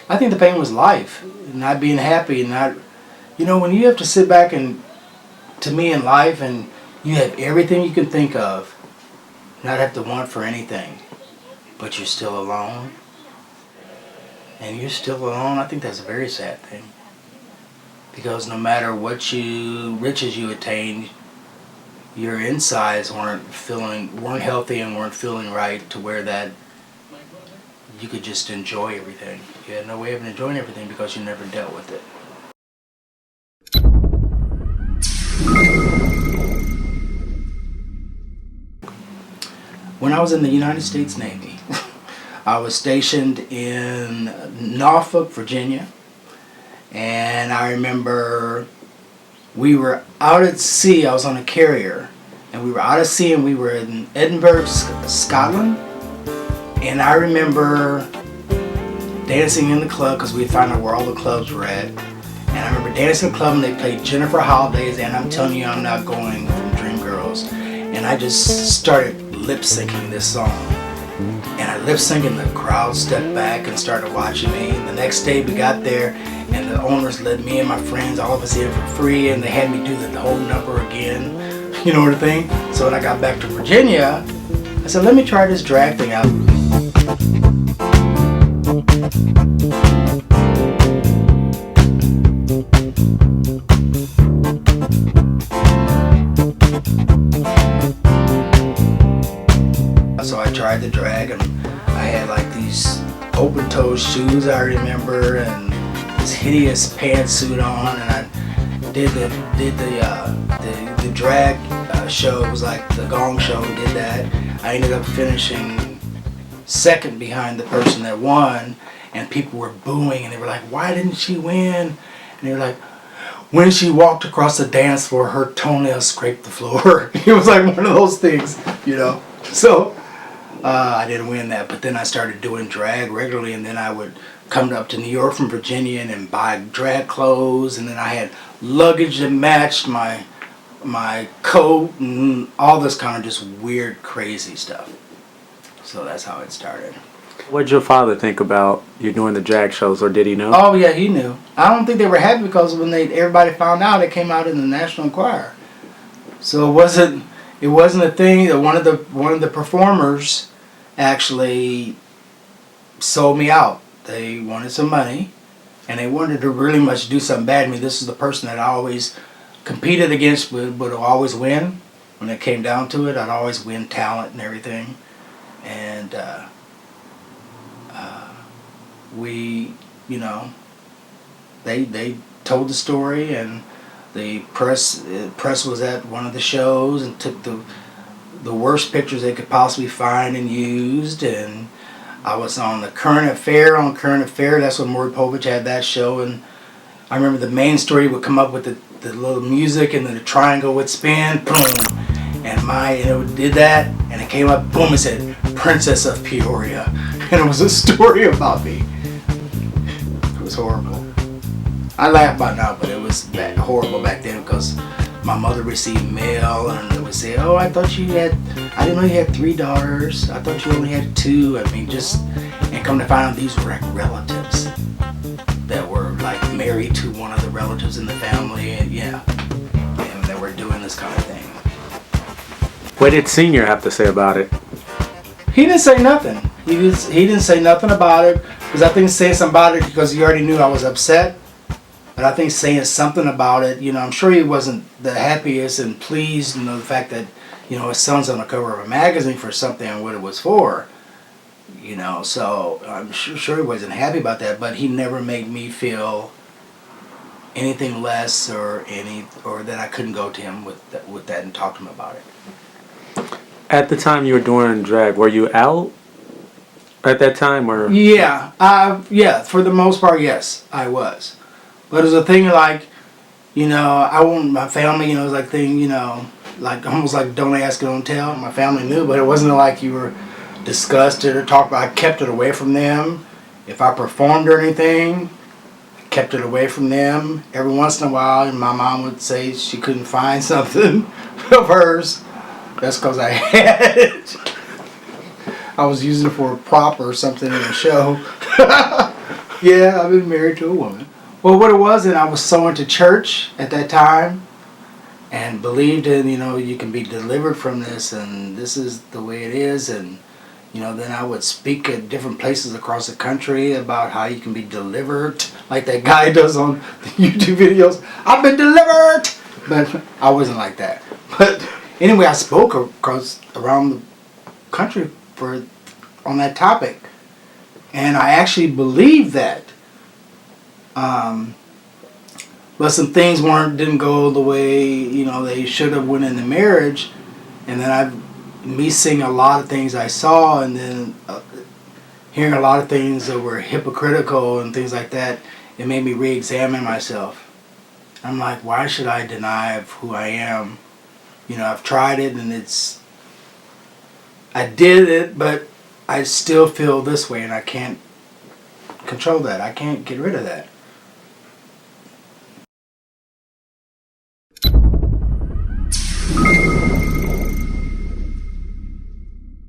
I think the pain was life, not being happy, and not, when you have to sit back and, to me in life, and you have everything you can think of, not have to want for anything, but you're still alone, and you're still alone, I think that's a very sad thing. Because no matter what riches you attained, your insides weren't healthy and weren't feeling right to where that you could just enjoy everything. You had no way of enjoying everything because you never dealt with it. When I was in the United States Navy, I was stationed in Norfolk, Virginia, and I remember we were out at sea. I was on a carrier, and we were out at sea, and we were in Edinburgh, Scotland. And I remember dancing in the club because we found out where all the clubs were at. And I remember dancing in the club, and they played Jennifer Holiday's "And I'm Telling You I'm Not Going" from Dreamgirls. And I just started lip syncing this song. And I lip synced, and the crowd stepped back and started watching me. And the next day we got there, and the owners let me and my friends, all of us, in for free, and they had me do the whole number again. You know what I think? So when I got back to Virginia, I said, let me try this drag thing out. So I tried the drag, and I had like these open-toed shoes, I remember, and this hideous pantsuit on, and I did the drag show. It was like the Gong Show. Did that. I ended up finishing second behind the person that won, and people were booing, and they were like, "Why didn't she win?" And they were like, "When she walked across the dance floor, her toenails scraped the floor." It was like one of those things, So I didn't win that, but then I started doing drag regularly, and then I would come up to New York from Virginia and then buy drag clothes, and then I had luggage that matched my coat and all this kind of just weird, crazy stuff. So that's how it started. What did your father think about you doing the drag shows, or did he know? Oh yeah, he knew. I don't think they were happy because when everybody found out, it came out in the National Enquirer. So it wasn't a thing that one of the performers actually sold me out. They wanted some money, and they wanted to really much do something bad to me. This is the person that I always competed against, but would always win. When it came down to it, I'd always win talent and everything. And they told the story, and the press was at one of the shows and took the worst pictures they could possibly find and used. And I was on the Current Affair. That's when Maury Povich had that show, and I remember the main story would come up with the little music, and then the triangle would spin, boom, and it did that, and it came up, boom, it said Princess of Peoria, and it was a story about me. It was horrible. I laugh about it now, but it was horrible back then because my mother received mail, and it would say, "Oh, I didn't know you had 3 daughters. I thought you only had 2. And come to find out these were like relatives that were like married to one of the relatives in the family, and they were doing this kind of thing." What did Senior have to say about it? He didn't say nothing. He didn't say nothing about it, because I think saying something about it because he already knew I was upset. But I think saying something about it, I'm sure he wasn't the happiest and pleased, the fact that, his son's on the cover of a magazine for something and what it was for. So I'm sure he wasn't happy about that, but he never made me feel anything less or that I couldn't go to him with that and talk to him about it. At the time you were doing drag, were you out at that time, or? Yeah, for the most part, yes, I was. But it was a thing like, I want my family, it was like thing, like almost like don't ask, don't tell. My family knew, but it wasn't like you were disgusted or talked about. I kept it away from them. If I performed or anything, I kept it away from them. Every once in a while, my mom would say she couldn't find something of hers. That's because I had it. I was using it for a prop or something in the show. Yeah, I've been married to a woman. Well, what it was, and I was so into church at that time, and believed in, you can be delivered from this, and this is the way it is, and then I would speak at different places across the country about how you can be delivered, like that guy does on the YouTube videos. I've been delivered, but I wasn't like that. But anyway, I spoke around the country on that topic, and I actually believed that. But some things didn't go the way they should have went in the marriage, and then me seeing a lot of things I saw, and then hearing a lot of things that were hypocritical and things like that, it made me re-examine myself. I'm like, why should I deny who I am? I've tried it, and I did it, but I still feel this way, and I can't control that. I can't get rid of that.